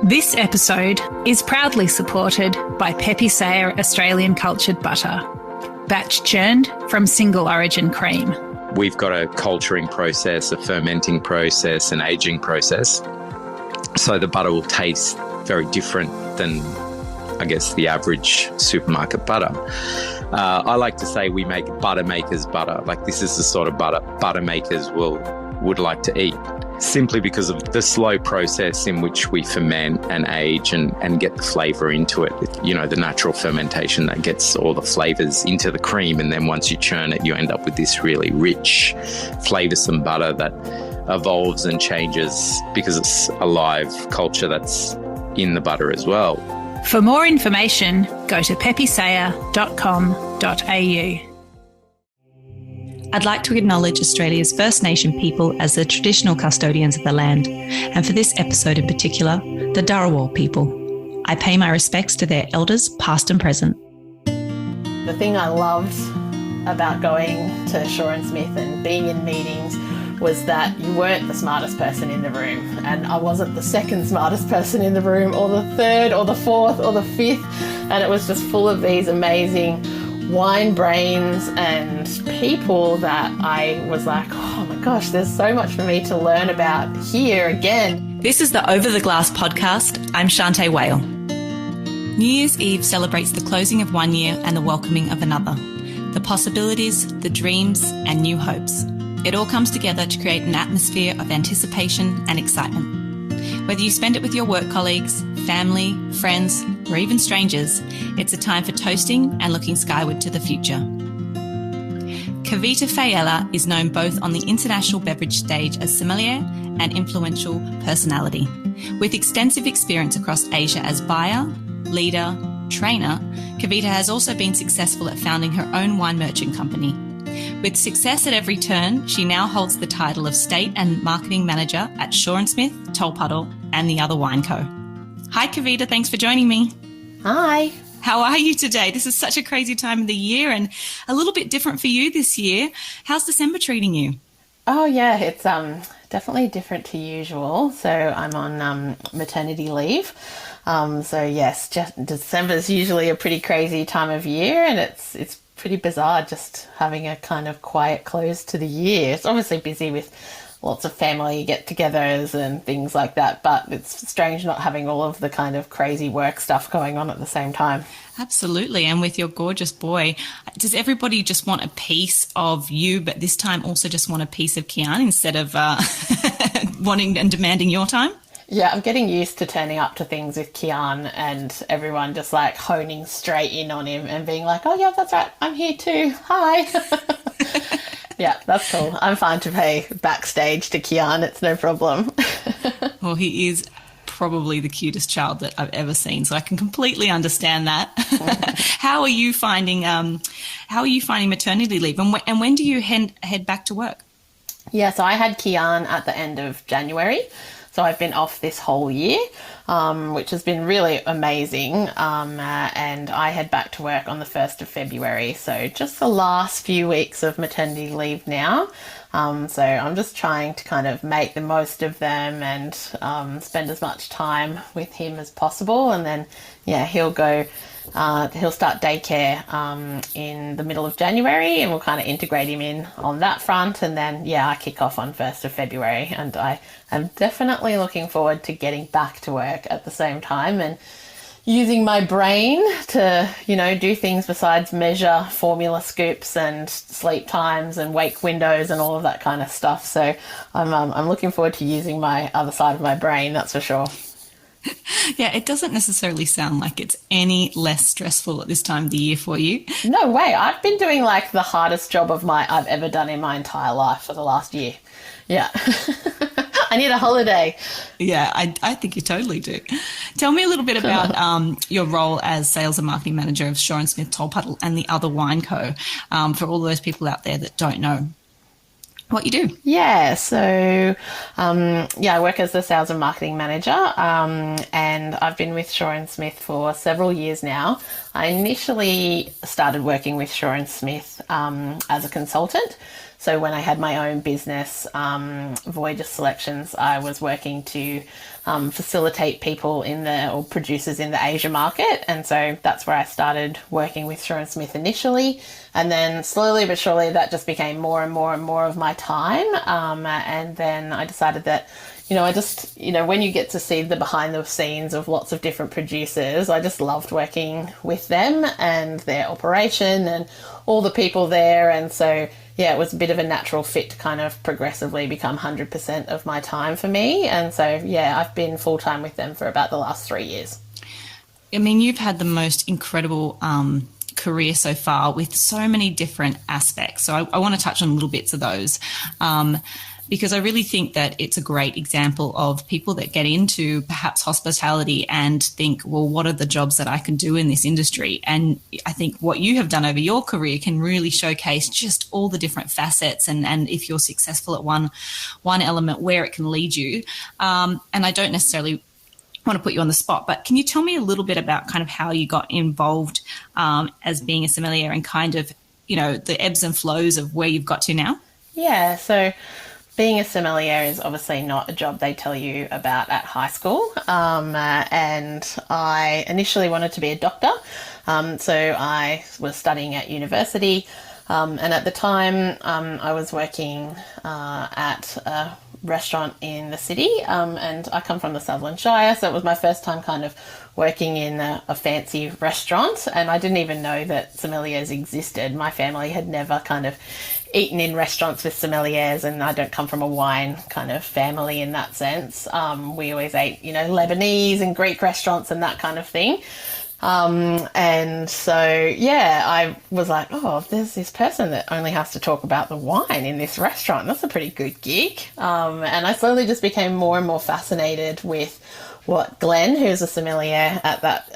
This episode is proudly supported by Faiella Australian Cultured Butter, batch churned from single origin cream. We've got a culturing process, a fermenting process, an aging process. So the butter will taste very different than, I guess, the average supermarket butter. I like to say we make butter makers butter. Like, this is the sort of butter makers would like to eat, simply because of the slow process in which we ferment and age and get the flavour into it. You know, the natural fermentation that gets all the flavours into the cream, and then once you churn it, you end up with this really rich, flavoursome butter that evolves and changes because it's a live culture that's in the butter as well. For more information, go to peppiseya.com.au. I'd like to acknowledge Australia's First Nation people as the traditional custodians of the land, and for this episode in particular, the Dharawal people. I pay my respects to their elders, past and present. The thing I loved about going to Shaw & Smith and being in meetings was that you weren't the smartest person in the room, and I wasn't the second smartest person in the room, or the third, or the fourth, or the fifth, and it was just full of these amazing wine brains and people that I was like, oh my gosh, there's so much for me to learn about here again. This is the Over the Glass podcast. I'm Shanteh Wale. New Year's Eve celebrates the closing of one year and the welcoming of another. The possibilities, the dreams, and new hopes. It all comes together to create an atmosphere of anticipation and excitement. Whether you spend it with your work colleagues, family, friends, or even strangers, it's a time for toasting and looking skyward to the future. Kavita Faiella is known both on the international beverage stage as sommelier and influential personality. With extensive experience across Asia as buyer, leader, trainer, Kavita has also been successful at founding her own wine merchant company. With success at every turn, she now holds the title of State and Marketing Manager at Shaw & Smith, Tolpuddle, and the Other Wine Co. Hi, Kavita. Thanks for joining me. Hi. How are you today? This is such a crazy time of the year and a little bit different for you this year. How's December treating you? Oh, yeah, it's definitely different to usual. So I'm on maternity leave. So, yes, December's usually a pretty crazy time of year, and it's pretty bizarre just having a kind of quiet close to the year. It's obviously busy with lots of family get-togethers and things like that, but it's strange not having all of the kind of crazy work stuff going on at the same time. Absolutely. And with your gorgeous boy, does everybody just want a piece of you, but this time also just want a piece of Kian instead of wanting and demanding your time? Yeah, I'm getting used to turning up to things with Kian and everyone just like honing straight in on him and being like, oh yeah, that's right, I'm here too, hi. Yeah, that's cool. I'm fine to pay backstage to Kian, it's no problem. Well, he is probably the cutest child that I've ever seen, so I can completely understand that. How are you finding maternity leave, and when do you head back to work? Yeah, so I had Kian at the end of January. So I've been off this whole year, which has been really amazing. And I head back to work on the 1st of February. So just the last few weeks of maternity leave now. So I'm just trying to kind of make the most of them and spend as much time with him as possible. And then, yeah, he'll start daycare in the middle of January, and we'll kind of integrate him in on that front. And then, yeah, I kick off on 1st of February, and I am definitely looking forward to getting back to work at the same time and using my brain to, do things besides measure formula scoops and sleep times and wake windows and all of that kind of stuff. So I'm looking forward to using my other side of my brain, that's for sure. Yeah, it doesn't necessarily sound like it's any less stressful at this time of the year for you. No way. I've been doing like the hardest job I've ever done in my entire life for the last year. Yeah. I need a holiday. Yeah, I think you totally do. Tell me a little bit about your role as sales and marketing manager of Shaw & Smith, Tolpuddle, and the Other Wine Co. For all those people out there that don't know what you do. Yeah, so I work as the sales and marketing manager, and I've been with Shaw & Smith for several years now. I initially started working with Shaw & Smith as a consultant. So when I had my own business, Voyager Selections, I was working to facilitate people or producers in the Asia market. And so that's where I started working with Shaw & Smith initially. And then slowly but surely that just became more and more and more of my time. And then I decided that, when you get to see the behind the scenes of lots of different producers, I just loved working with them and their operation and all the people there. And so, yeah, it was a bit of a natural fit to kind of progressively become 100% of my time for me. And so, yeah, I've been full-time with them for about the last 3 years. I mean, you've had the most incredible career so far with so many different aspects. So I want to touch on little bits of those. Because I really think that it's a great example of people that get into perhaps hospitality and think, well, what are the jobs that I can do in this industry? And I think what you have done over your career can really showcase just all the different facets and if you're successful at one element, where it can lead you. And I don't necessarily want to put you on the spot, but can you tell me a little bit about kind of how you got involved as being a sommelier and kind of, the ebbs and flows of where you've got to now? Yeah, so being a sommelier is obviously not a job they tell you about at high school. And I initially wanted to be a doctor. So I was studying at university. And at the time, I was working at a restaurant in the city. And I come from the Sutherland Shire, so it was my first time kind of working in a fancy restaurant. And I didn't even know that sommeliers existed. My family had never kind of eaten in restaurants with sommeliers, and I don't come from a wine kind of family in that sense. We always ate, Lebanese and Greek restaurants and that kind of thing. And so, yeah, I was like, oh, there's this person that only has to talk about the wine in this restaurant. That's a pretty good gig. And I slowly just became more and more fascinated with what Glenn, who's a sommelier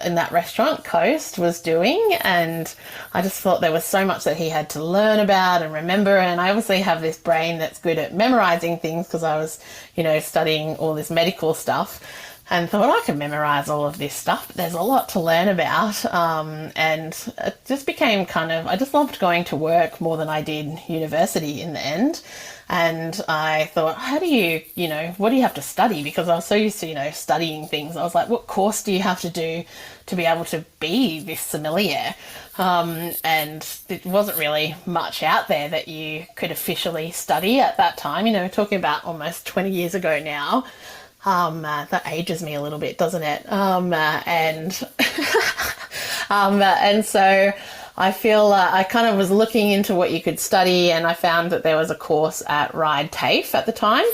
in that restaurant, Coast, was doing. And I just thought there was so much that he had to learn about and remember. And I obviously have this brain that's good at memorizing things because I was, studying all this medical stuff. And thought I could memorize all of this stuff, but there's a lot to learn about. And it just became I just loved going to work more than I did university in the end. And I thought, how do you, what do you have to study? Because I was so used to, studying things. I was like, what course do you have to do to be able to be this sommelier? And it wasn't really much out there that you could officially study at that time, talking about almost 20 years ago now. That ages me a little bit, doesn't it? And so I feel I kind of was looking into what you could study, and I found that there was a course at Ride TAFE at the time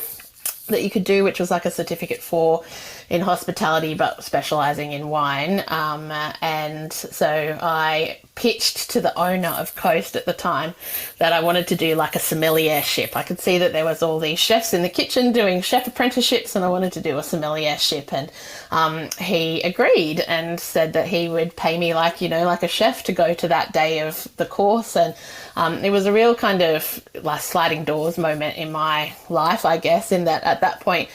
that you could do, which was like a certificate for in hospitality, but specialising in wine. And so I pitched to the owner of Coast at the time that I wanted to do like a sommeliership. I could see that there was all these chefs in the kitchen doing chef apprenticeships, and I wanted to do a sommeliership. And he agreed and said that he would pay me like a chef to go to that day of the course. And it was a real kind of like sliding doors moment in my life, I guess, in that at that point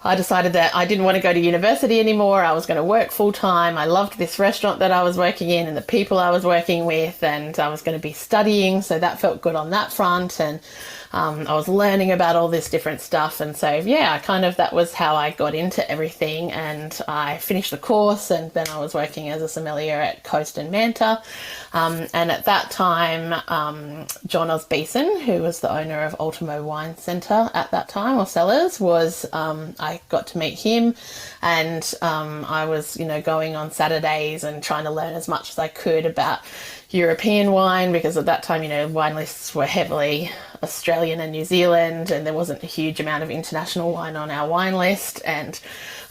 I decided that I didn't want to go to university anymore. I was going to work full time. I loved this restaurant that I was working in and the people I was working with, and I was going to be studying. So that felt good on that front. And I was learning about all this different stuff. And so, yeah, that was how I got into everything. And I finished the course, and then I was working as a sommelier at Coast and Manta. And at that time, John Osbeeson, who was the owner of Ultimo Wine Centre at that time, or Cellars, I got to meet him, and I was, going on Saturdays and trying to learn as much as I could about European wine, because at that time, wine lists were heavily Australian and New Zealand, and there wasn't a huge amount of international wine on our wine list. And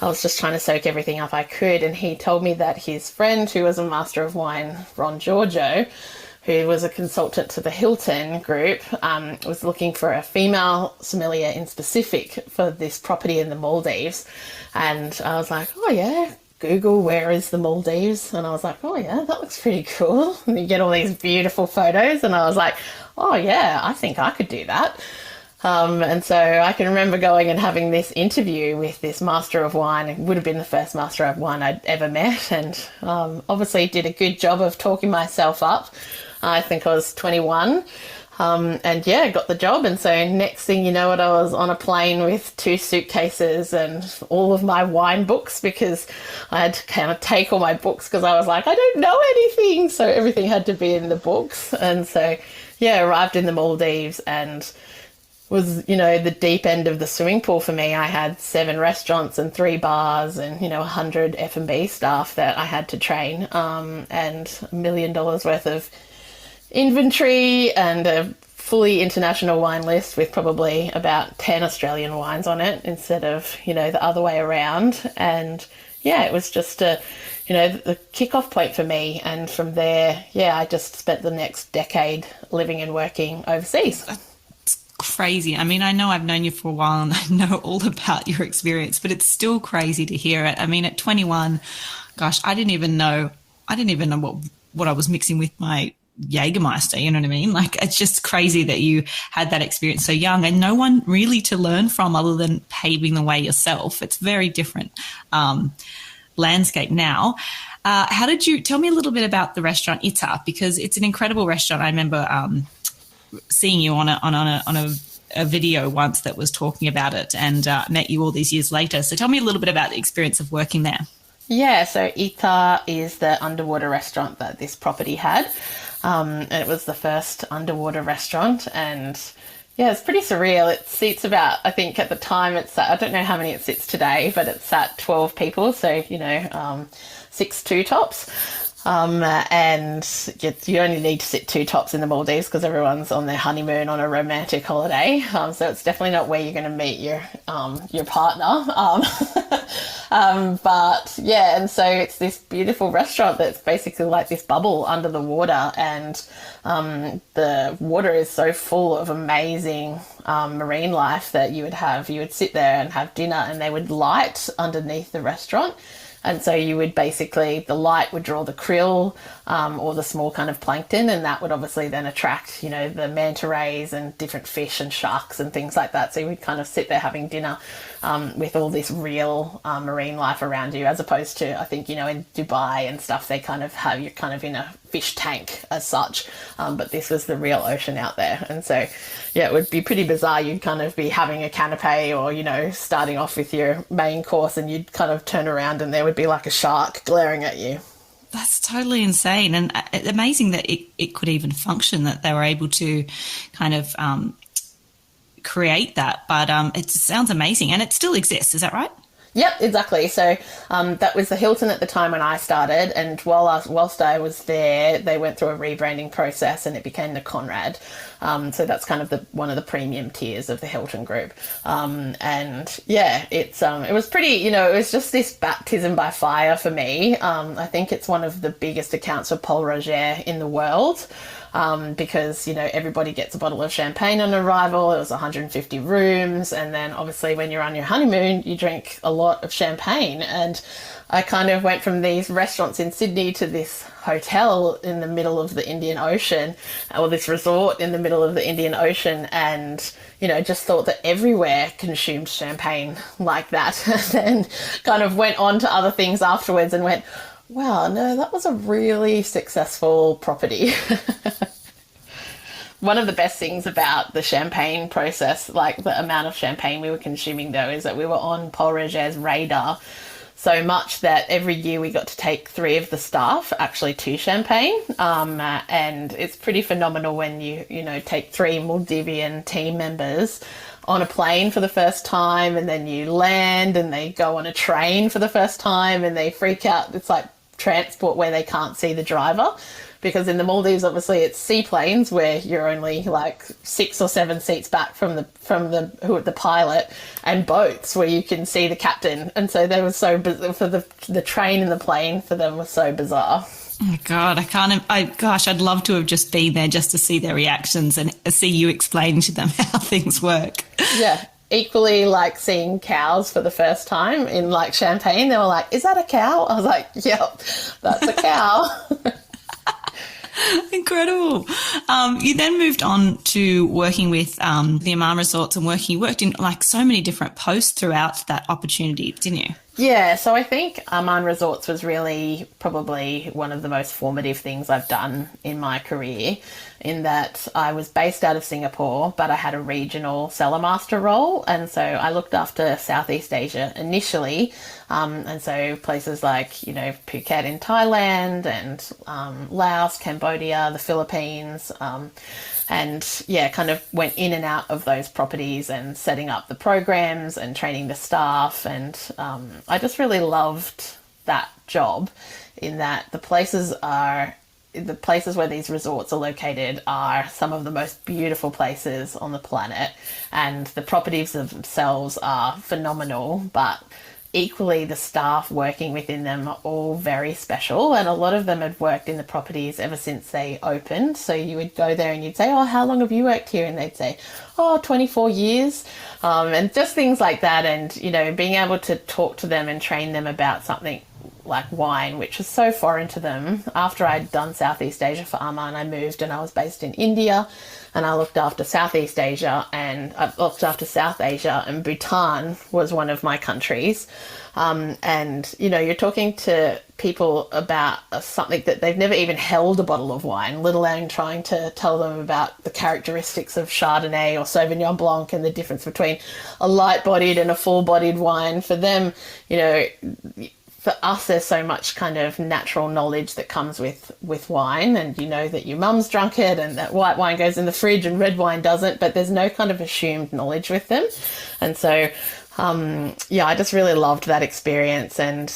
I was just trying to soak everything up I could. And he told me that his friend, who was a master of wine, Ron Giorgio, who was a consultant to the Hilton Group, was looking for a female sommelier in specific for this property in the Maldives. And I was like, oh yeah, Google, where is the Maldives? And I was like, oh yeah, that looks pretty cool. And you get all these beautiful photos, and I was like, oh yeah, I think I could do that. And so I can remember going and having this interview with this master of wine. It would have been the first master of wine I'd ever met, and obviously did a good job of talking myself up. I think I was 21. And yeah, got the job. And so next thing you know it, I was on a plane with 2 suitcases and all of my wine books, because I had to kind of take all my books because I was like, I don't know anything. So everything had to be in the books. And so, yeah, arrived in the Maldives and was, the deep end of the swimming pool for me. I had 7 restaurants and 3 bars and, 100 F&B staff that I had to train, and $1 million worth of inventory and a fully international wine list with probably about 10 Australian wines on it instead of, the other way around. And yeah, it was just the kickoff point for me. And from there, yeah, I just spent the next decade living and working overseas. It's crazy. I mean, I know I've known you for a while and I know all about your experience, but it's still crazy to hear it. I mean, at 21, gosh, I didn't even know what I was mixing with my Jägermeister, you know what I mean? Like, it's just crazy that you had that experience so young and no one really to learn from other than paving the way yourself. It's very different landscape now. Tell me a little bit about the restaurant Ita, because it's an incredible restaurant. I remember seeing you on a video once that was talking about it, and met you all these years later. So tell me a little bit about the experience of working there. Yeah, so Ita is the underwater restaurant that this property had. And it was the first underwater restaurant, and yeah, it's pretty surreal. It seats about, I think at the time I don't know how many it sits today, but it sat 12 people. So, 6 2-tops. And you only need to sit 2 tops in the Maldives because everyone's on their honeymoon on a romantic holiday. So it's definitely not where you're going to meet your partner. But yeah, and so it's this beautiful restaurant that's basically like this bubble under the water, and the water is so full of amazing marine life that you would sit there and have dinner, and they would light underneath the restaurant. And so you would the light would draw the krill or the small kind of plankton, and that would obviously then attract, the manta rays and different fish and sharks and things like that. So you would kind of sit there having dinner with all this real marine life around you, as opposed to, I think, in Dubai and stuff, they kind of have, you're kind of in a fish tank as such. But this was the real ocean out there. And so, yeah, it would be pretty bizarre. You'd kind of be having a canapé or, starting off with your main course, and you'd kind of turn around and there would be like a shark glaring at you. That's totally insane, and amazing that it could even function, that they were able to kind of create that. But it sounds amazing, and it still exists. Is that right? Yep, exactly. So that was the Hilton at the time when I started, and whilst I was there, they went through a rebranding process and it became the Conrad. So that's kind of one of the premium tiers of the Hilton group. And yeah, it was pretty, it was just this baptism by fire for me. I think it's one of the biggest accounts of Paul Roger in the world. Because, everybody gets a bottle of champagne on arrival. It was 150 rooms. And then obviously when you're on your honeymoon, you drink a lot of champagne. And I kind of went from these restaurants in Sydney to this hotel in the middle of the Indian Ocean, or this resort in the middle of the Indian Ocean. And, just thought that everywhere consumed champagne like that. And then kind of went on to other things afterwards and went, wow, no, that was a really successful property. One of the best things about the champagne process, like the amount of champagne we were consuming though, is that we were on Paul Roger's radar so much that every year we got to take 3 of the staff actually to Champagne. And it's pretty phenomenal when you take 3 Maldivian team members on a plane for the first time, and then you land and they go on a train for the first time and they freak out. It's like transport where they can't see the driver, because in the Maldives obviously it's seaplanes where you're only like 6 or 7 seats back from the pilot, and boats where you can see the captain. And so they were so for the train and the plane for them was so bizarre. Oh my God, I'd love to have just been there just to see their reactions and see you explaining to them how things work. Yeah. Equally like seeing cows for the first time in like Champagne. They were like, is that a cow? I was like, yep, that's a cow. Incredible. You then moved on to working with the Amman Resorts and you worked in like so many different posts throughout that opportunity, didn't you? Yeah, so I think Amman Resorts was really probably one of the most formative things I've done in my career, in that I was based out of Singapore, but I had a regional cellar master role. And so I looked after Southeast Asia initially. And so places like, you know, Phuket in Thailand and Laos, Cambodia, the Philippines, and yeah, kind of went in and out of those properties and setting up the programs and training the staff. And I just really loved that job, in that the places where these resorts are located are some of the most beautiful places on the planet, and the properties themselves are phenomenal, but equally the staff working within them are all very special, and a lot of them had worked in the properties ever since they opened. So you would go there and you'd say, oh, how long have you worked here? And they'd say, oh, 24 years, and just things like that. And, you know, being able to talk to them and train them about something like wine, which was so foreign to them. After I'd done Southeast Asia for Amman, I moved and I was based in India, and I looked after Southeast Asia, and I looked after South Asia, and Bhutan was one of my countries. And, you know, you're talking to people about something that they've never even held a bottle of wine, let alone trying to tell them about the characteristics of Chardonnay or Sauvignon Blanc and the difference between a light-bodied and a full-bodied wine. For them, you know, for us, there's so much kind of natural knowledge that comes with wine, and you know that your mum's drunk it and that white wine goes in the fridge and red wine doesn't, but there's no kind of assumed knowledge with them. And so, I just really loved that experience. And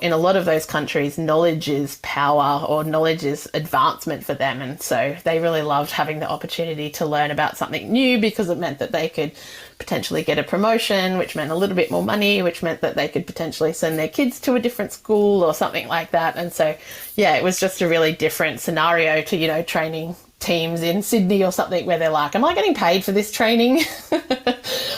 in a lot of those countries, knowledge is power, or knowledge is advancement for them. And so they really loved having the opportunity to learn about something new, because it meant that they could potentially get a promotion, which meant a little bit more money, which meant that they could potentially send their kids to a different school or something like that. And so, yeah, it was just a really different scenario to, you know, training teams in Sydney or something where they're like, am I getting paid for this training?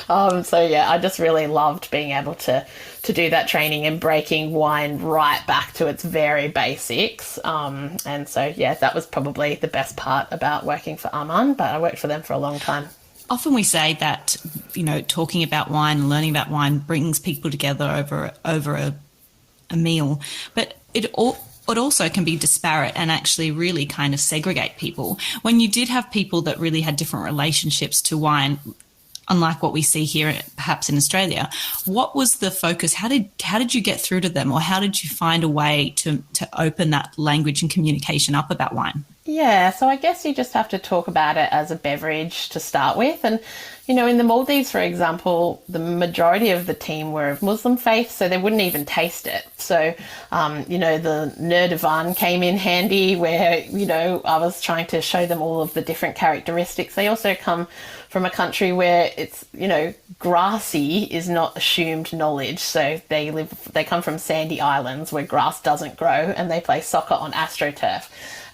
So yeah, I just really loved being able to do that training and breaking wine right back to its very basics. And so, yeah, that was probably the best part about working for Amman, but I worked for them for a long time. Often we say that, you know, talking about wine and learning about wine brings people together over a meal, but it also can be disparate and actually really kind of segregate people. When you did have people that really had different relationships to wine, unlike what we see here perhaps in Australia, what was the focus? How did you get through to them, or how did you find a way to open that language and communication up about wine? Yeah, so I guess you just have to talk about it as a beverage to start with. And, you know, in the Maldives, for example, the majority of the team were of Muslim faith, so they wouldn't even taste it. So, you know, the Nur Divan came in handy, where, you know, I was trying to show them all of the different characteristics. They also come from a country where it's, you know, grassy is not assumed knowledge. So they come from sandy islands where grass doesn't grow, and they play soccer on AstroTurf.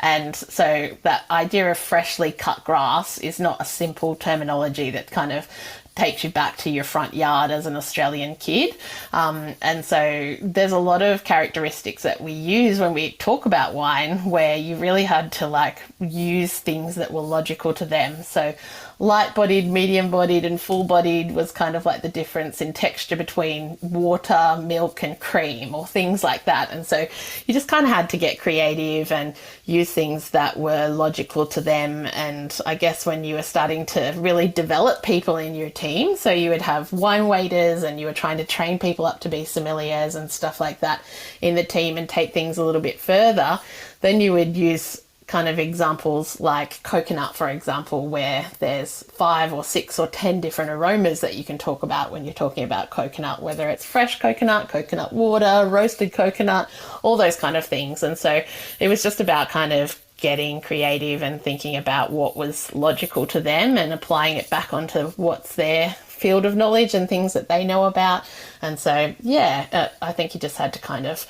And so that idea of freshly cut grass is not a simple terminology that kind of takes you back to your front yard as an Australian kid. And so there's a lot of characteristics that we use when we talk about wine, where you really had to like use things that were logical to them. So light-bodied, medium-bodied and full-bodied was kind of like the difference in texture between water, milk and cream, or things like that. And so you just kind of had to get creative and use things that were logical to them. And I guess when you were starting to really develop people in your team, so you would have wine waiters and you were trying to train people up to be sommeliers and stuff like that in the team and take things a little bit further, then you would use kind of examples like coconut, for example, where there's 5 or 6 or 10 different aromas that you can talk about when you're talking about coconut, whether it's fresh coconut, coconut water, roasted coconut, all those kind of things. And so it was just about kind of getting creative and thinking about what was logical to them and applying it back onto what's their field of knowledge and things that they know about. And so, yeah, I think you just had to kind of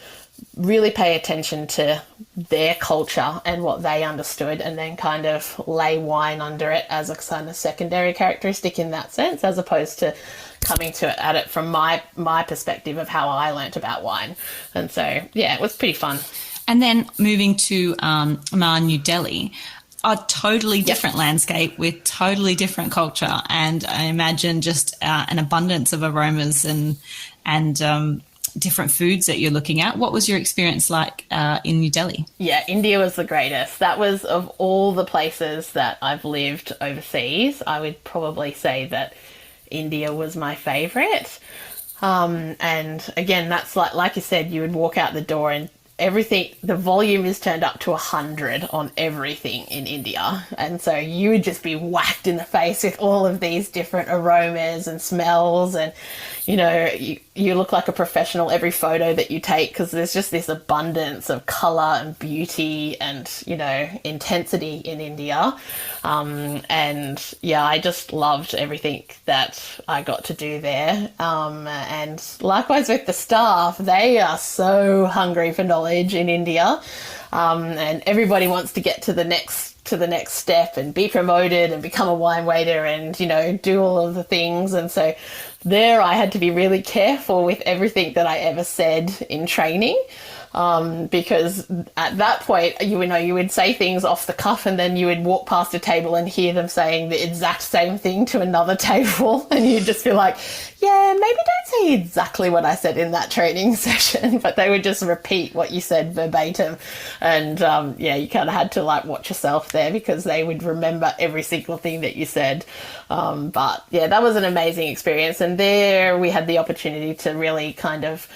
really pay attention to their culture and what they understood, and then kind of lay wine under it as a kind of secondary characteristic in that sense, as opposed to coming at it from my perspective of how I learnt about wine. And so, yeah, it was pretty fun. And then moving to Amman, New Delhi, a totally different landscape with totally different culture, and I imagine just an abundance of aromas and different foods that you're looking at. What was your experience like in New Delhi? Yeah, India was the greatest. That was, of all the places that I've lived overseas, I would probably say that India was my favourite. And again, that's like you said, you would walk out the door and everything, the volume is turned up to 100 on everything in India. And so you would just be whacked in the face with all of these different aromas and smells. And, you know, you look like a professional every photo that you take, because there's just this abundance of colour and beauty and, you know, intensity in India. And yeah, I just loved everything that I got to do there. And likewise with the staff, they are so hungry for knowledge in India, and everybody wants to get to the next step and be promoted and become a wine waiter and, you know, do all of the things. And so there I had to be really careful with everything that I ever said in training. Because at that point, you know, you would say things off the cuff and then you would walk past a table and hear them saying the exact same thing to another table, and you'd just be like, yeah, maybe don't say exactly what I said in that training session, but they would just repeat what you said verbatim. And yeah, you kind of had to like watch yourself there, because they would remember every single thing that you said. But yeah, that was an amazing experience. And there we had the opportunity to really kind of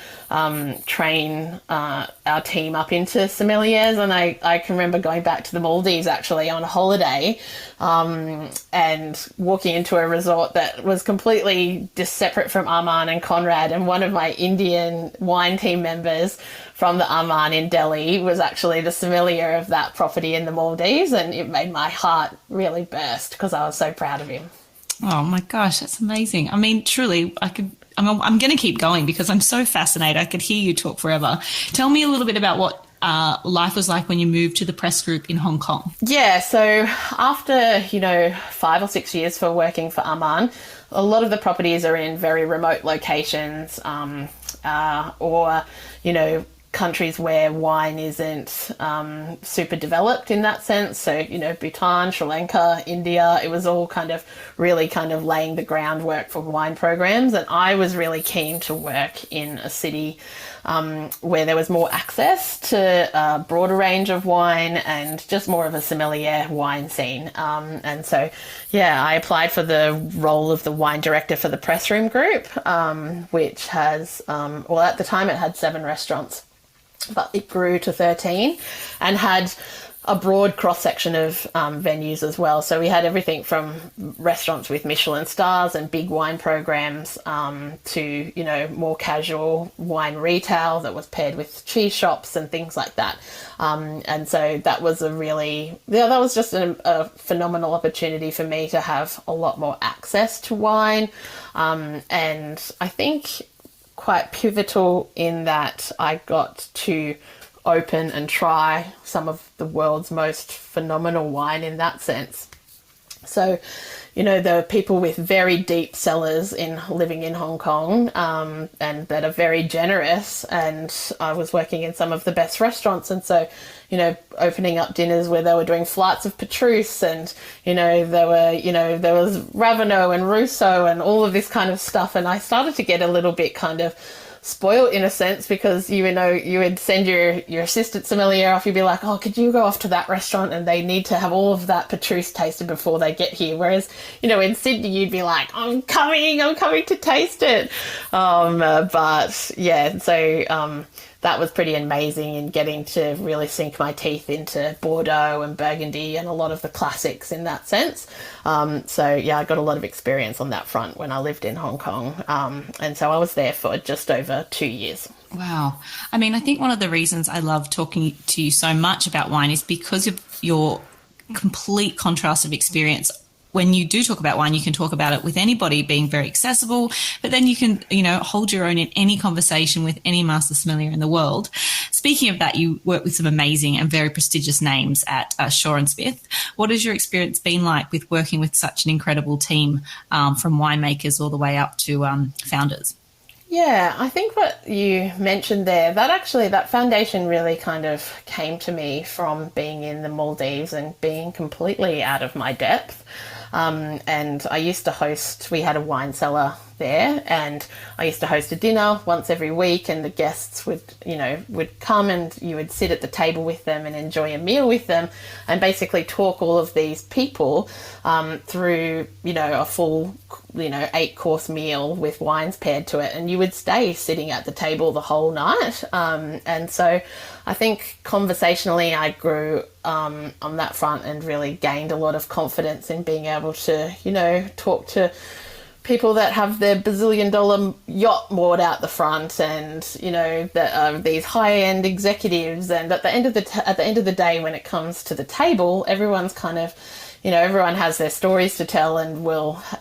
train our team up into sommeliers. And I can remember going back to the Maldives actually on a holiday, and walking into a resort that was completely separate from Arman and Conrad, and one of my Indian wine team members from the Arman in Delhi was actually the sommelier of that property in the Maldives, and it made my heart really burst because I was so proud of him. Oh my gosh, that's amazing. I mean, truly, I'm going to keep going because I'm so fascinated. I could hear you talk forever. Tell me a little bit about what life was like when you moved to the press group in Hong Kong. Yeah, so after, 5 or 6 years for working for Arman, a lot of the properties are in very remote locations, or, countries where wine isn't super developed in that sense. So, Bhutan, Sri Lanka, India, it was all really laying the groundwork for wine programs. And I was really keen to work in a city where there was more access to a broader range of wine and just more of a sommelier wine scene. And so, yeah, I applied for the role of the wine director for the press room group, which has, at the time it had 7 restaurants, but it grew to 13 and had a broad cross-section of venues as well. So we had everything from restaurants with Michelin stars and big wine programs to, more casual wine retail that was paired with cheese shops and things like that. And so that was that was just a phenomenal opportunity for me to have a lot more access to wine. And I think quite pivotal in that I got to open and try some of the world's most phenomenal wine in that sense. So, there are people with very deep cellars living in Hong Kong, and that are very generous. And I was working in some of the best restaurants. And so, opening up dinners where they were doing flights of Petrus, and, there was Raveneau and Rousseau and all of this kind of stuff. And I started to get a little bit spoiled in a sense, because you would send your assistant sommelier off. You'd be like, oh, could you go off to that restaurant, and they need to have all of that Petrus tasted before they get here. Whereas, in Sydney, you'd be like, I'm coming to taste it. But yeah, so that was pretty amazing in getting to really sink my teeth into Bordeaux and Burgundy and a lot of the classics in that sense. So yeah, I got a lot of experience on that front when I lived in Hong Kong. And so I was there for just over 2 years. Wow. I mean, I think one of the reasons I love talking to you so much about wine is because of your complete contrast of experience. When you do talk about wine, you can talk about it with anybody, being very accessible, but then you can, hold your own in any conversation with any master sommelier in the world. Speaking of that, you work with some amazing and very prestigious names at Shaw and Smith. What has your experience been like with working with such an incredible team, from winemakers all the way up to founders? Yeah, I think what you mentioned there, that foundation really came to me from being in the Maldives and being completely out of my depth. And I used to we had a wine cellar there, and I used to host a dinner once every week, and the guests would come, and you would sit at the table with them and enjoy a meal with them, and basically talk all of these people through a full 8-course meal with wines paired to it, and you would stay sitting at the table the whole night. And so I think conversationally I grew on that front and really gained a lot of confidence in being able to talk to people that have their bazillion-dollar yacht moored out the front, and that are these high-end executives. And at the end of the day, when it comes to the table, everyone's kind of, everyone has their stories to tell and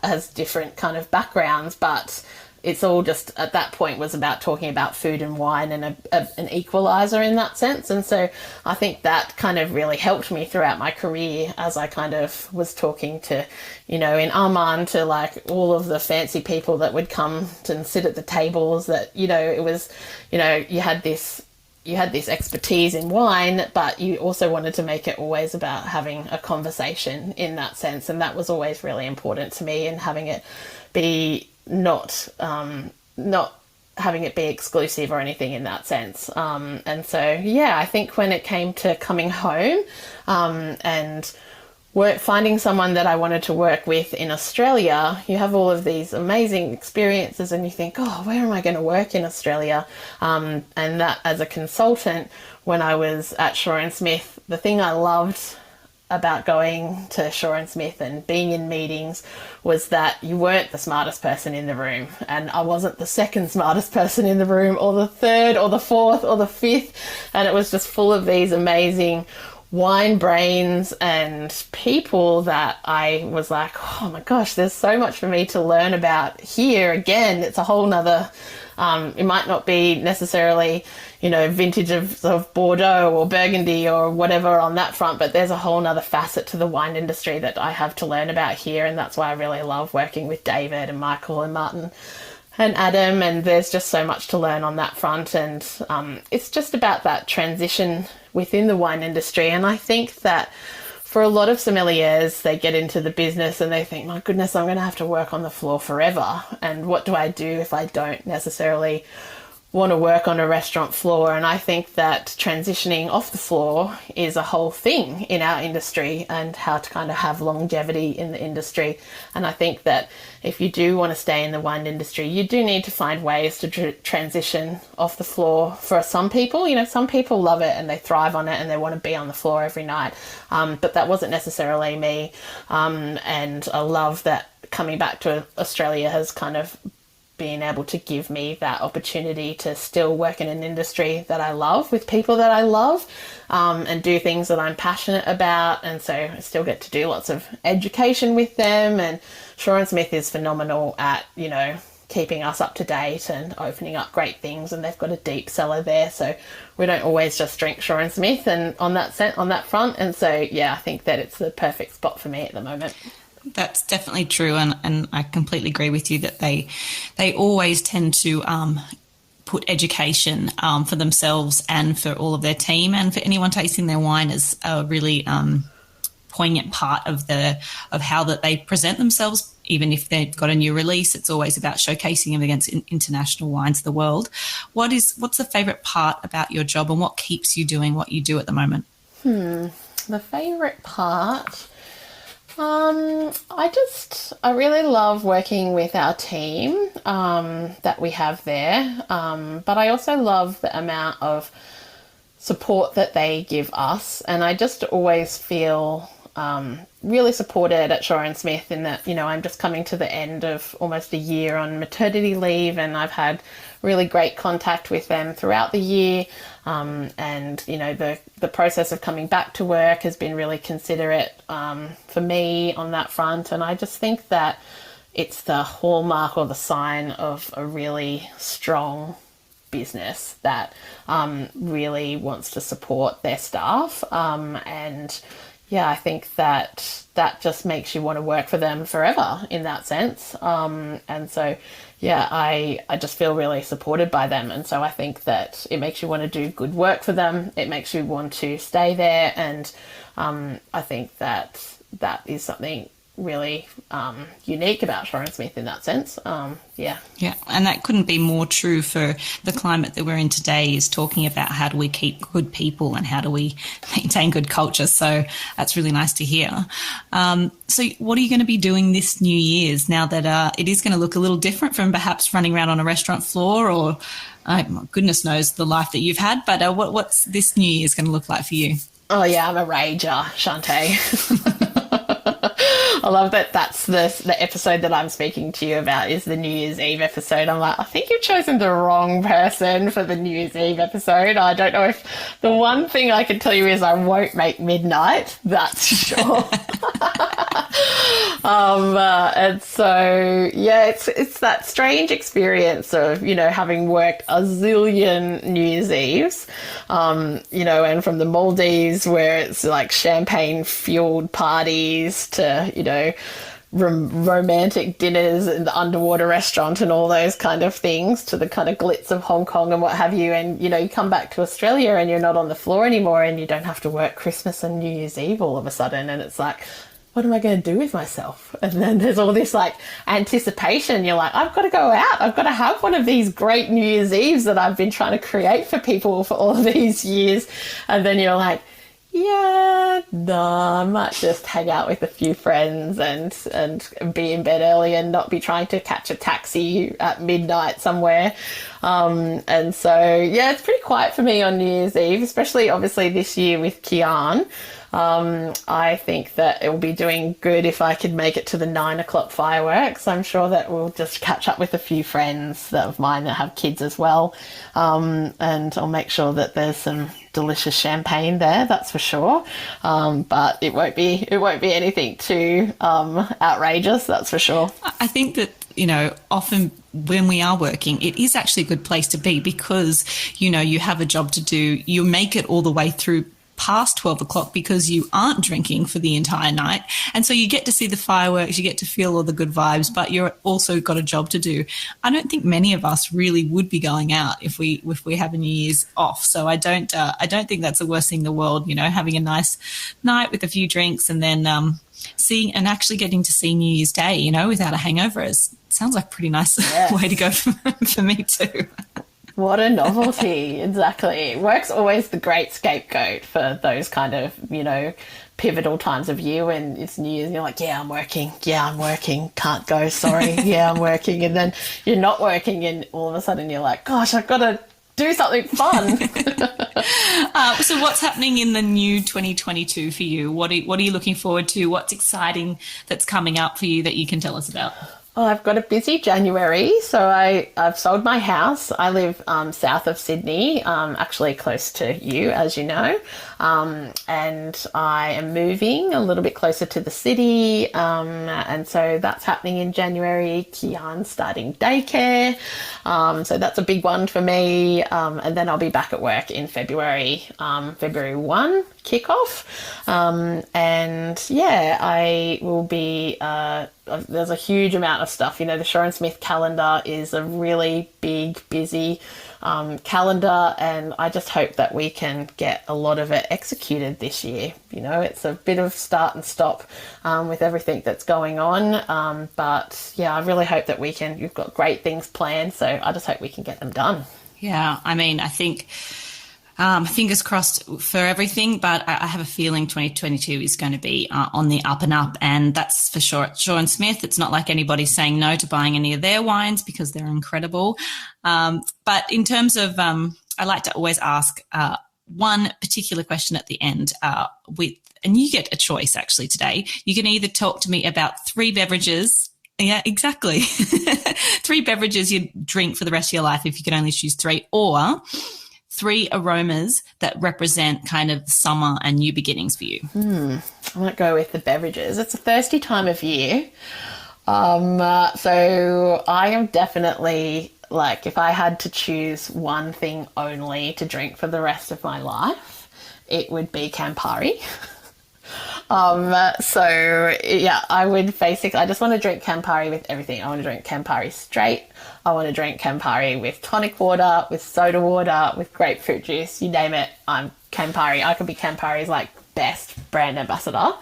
has different kind of backgrounds, but it's all just at that point was about talking about food and wine and an equalizer in that sense. And so I think that kind of really helped me throughout my career, as I kind of was talking to, in Amman, to like all of the fancy people that would come and sit at the tables, that, it was, you had this expertise in wine, but you also wanted to make it always about having a conversation in that sense. And that was always really important to me, and having it be not having it be exclusive or anything in that sense. And so, I think when it came to coming home and finding someone that I wanted to work with in Australia, you have all of these amazing experiences and you think, where am I going to work in Australia? And that, as a consultant, when I was at Shaw & Smith, the thing I loved about going to Shaw & Smith and being in meetings was that you weren't the smartest person in the room, and I wasn't the second smartest person in the room, or the third or the fourth or the fifth, and it was just full of these amazing wine brains and people that I was like, oh my gosh, there's so much for me to learn about here. Again, it's a whole nother, it might not be necessarily, vintage of Bordeaux or Burgundy or whatever on that front, but there's a whole nother facet to the wine industry that I have to learn about here. And that's why I really love working with David and Michael and Martin and Adam, and there's just so much to learn on that front. And it's just about that transition within the wine industry. And I think that for a lot of sommeliers, they get into the business and they think, my goodness, I'm going to have to work on the floor forever. And what do I do if I don't necessarily want to work on a restaurant floor? And I think that transitioning off the floor is a whole thing in our industry, and how to kind of have longevity in the industry. And I think that if you do want to stay in the wine industry, you do need to find ways to transition off the floor. For some people, some people love it and they thrive on it and they want to be on the floor every night. But that wasn't necessarily me. And I love that coming back to Australia has kind of being able to give me that opportunity to still work in an industry that I love, with people that I love, and do things that I'm passionate about. And so I still get to do lots of education with them. And Shaw & Smith is phenomenal at, keeping us up to date and opening up great things. And they've got a deep cellar there, so we don't always just drink Shaw & Smith and on that front. And so, I think that it's the perfect spot for me at the moment. That's definitely true, and I completely agree with you that they always tend to put education for themselves and for all of their team, and for anyone tasting their wine as a really poignant part of how that they present themselves. Even if they've got a new release, it's always about showcasing them against international wines of the world. What's the favourite part about your job, and what keeps you doing what you do at the moment? The favourite part, I really love working with our team that we have there, but I also love the amount of support that they give us, and I just always feel really supported at Shaw & Smith, in that, I'm just coming to the end of almost a year on maternity leave, and I've had really great contact with them throughout the year. And, the process of coming back to work has been really considerate for me on that front. And I just think that it's the hallmark or the sign of a really strong business that really wants to support their staff. I think that just makes you want to work for them forever in that sense. And so, I just feel really supported by them. And so I think that it makes you want to do good work for them. It makes you want to stay there. And I think that is something really unique about Shore & Smith in that sense. Yeah, and that couldn't be more true for the climate that we're in today, is talking about how do we keep good people and how do we maintain good culture. So that's really nice to hear. So what are you going to be doing this New Year's, now that it is going to look a little different from perhaps running around on a restaurant floor, or goodness knows the life that you've had, but what's this New Year's going to look like for you? Oh yeah, I'm a rager, Shanteh. I love that that's the episode that I'm speaking to you about, is the New Year's Eve episode. I'm like, I think you've chosen the wrong person for the New Year's Eve episode. I don't know if the one thing I can tell you is I won't make midnight, that's sure. And so, yeah, it's that strange experience of, having worked a zillion New Year's Eves, and from the Maldives, where it's like champagne-fueled parties, to, romantic dinners in the underwater restaurant and all those kind of things, to the kind of glitz of Hong Kong and what have you. And, you come back to Australia and you're not on the floor anymore, and you don't have to work Christmas and New Year's Eve all of a sudden. And it's like, what am I going to do with myself? And then there's all this like anticipation. You're like, I've got to go out. I've got to have one of these great New Year's Eves that I've been trying to create for people for all of these years. And then you're like, yeah, no, I might just hang out with a few friends and be in bed early and not be trying to catch a taxi at midnight somewhere. And so, yeah, it's pretty quiet for me on New Year's Eve, especially obviously this year with Kian. I think that it will be doing good if I could make it to the 9 o'clock fireworks. I'm sure that we'll just catch up with a few friends of mine that have kids as well. And I'll make sure that there's some delicious champagne there, that's for sure. But it won't be anything too outrageous, that's for sure. I think that, often when we are working, it is actually a good place to be, because, you have a job to do. You make it all the way through past 12 o'clock because you aren't drinking for the entire night. And so you get to see the fireworks, you get to feel all the good vibes, but you're also got a job to do. I don't think many of us really would be going out if we have a New Year's off. So I don't think that's the worst thing in the world, having a nice night with a few drinks and then seeing and actually getting to see New Year's Day, without a hangover. Sounds like a pretty nice way to go for me too. What a novelty. Exactly. Work's always the great scapegoat for those kind of, pivotal times of year when it's New Year's and you're like, yeah, I'm working, can't go, sorry, yeah, I'm working. And then you're not working and all of a sudden you're like, gosh, I've got to do something fun. So what's happening in the new 2022 for you? What are you looking forward to? What's exciting that's coming up for you that you can tell us about? Well, I've got a busy January, so I've sold my house. I live south of Sydney, actually close to you, as you know, and I am moving a little bit closer to the city, and so that's happening in January. Kian's starting daycare, so that's a big one for me, and then I'll be back at work in February, February 1 kickoff, and yeah, I will be there's a huge amount of stuff. The Shore & Smith calendar is a really big, busy calendar, and I just hope that we can get a lot of it executed this year. It's a bit of start and stop with everything that's going on, but yeah, I really hope that you've got great things planned, so I just hope we can get them done. Yeah, I think fingers crossed for everything, but I have a feeling 2022 is going to be on the up and up, and that's for sure. At Shore & Smith, it's not like anybody's saying no to buying any of their wines because they're incredible. But in terms of, I like to always ask one particular question at the end and you get a choice actually today. You can either talk to me about 3 beverages. Yeah, exactly. 3 beverages you'd drink for the rest of your life if you could only choose 3, or 3 aromas that represent kind of summer and new beginnings for you. I might go with the beverages. It's a thirsty time of year. So I am definitely, like, if I had to choose one thing only to drink for the rest of my life, it would be Campari. So yeah, I just want to drink Campari with everything. I want to drink Campari straight. I want to drink Campari with tonic water, with soda water, with grapefruit juice, you name it. I'm Campari. I could be Campari's best brand ambassador.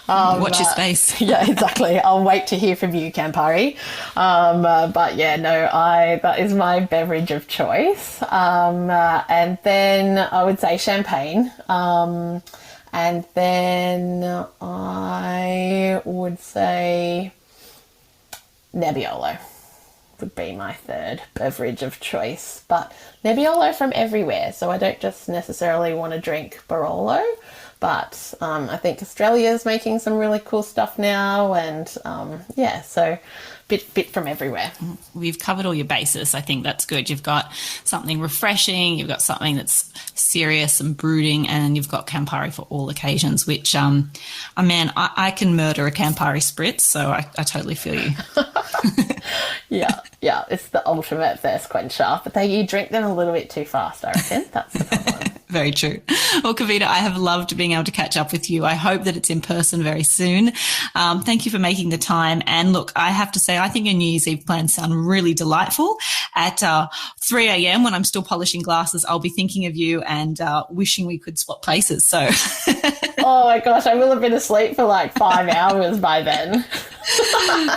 Watch your space. Yeah, exactly. I'll wait to hear from you, Campari. But yeah, no, that is my beverage of choice. And then I would say champagne. And then I would say Nebbiolo would be my third beverage of choice. But Nebbiolo from everywhere, so I don't just necessarily want to drink Barolo. But I think Australia's making some really cool stuff now, and so bit from everywhere. We've covered all your bases. I think that's good. You've got something refreshing, you've got something that's serious and brooding, and you've got Campari for all occasions, which, I can murder a Campari spritz, so I totally feel you. Yeah, it's the ultimate thirst quencher, but you drink them a little bit too fast, I reckon. That's the problem. Very true. Well, Kavita, I have loved being able to catch up with you. I hope that it's in person very soon. Thank you for making the time. And look, I have to say, I think your New Year's Eve plans sound really delightful. At 3 a.m. when I'm still polishing glasses, I'll be thinking of you and wishing we could swap places. So, oh my gosh, I will have been asleep for like 5 hours by then.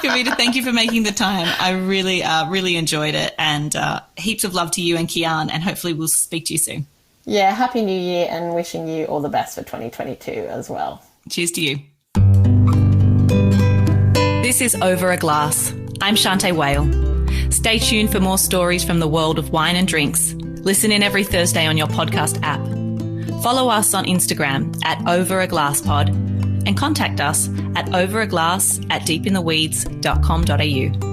Kavita, thank you for making the time. I really enjoyed it, and heaps of love to you and Kian, and hopefully we'll speak to you soon. Yeah, Happy New Year, and wishing you all the best for 2022 as well. Cheers to you. This is Over a Glass. I'm Shanteh Wale. Stay tuned for more stories from the world of wine and drinks. Listen in every Thursday on your podcast app. Follow us on Instagram at overaglasspod and contact us at overaglass@deepintheweeds.com.au.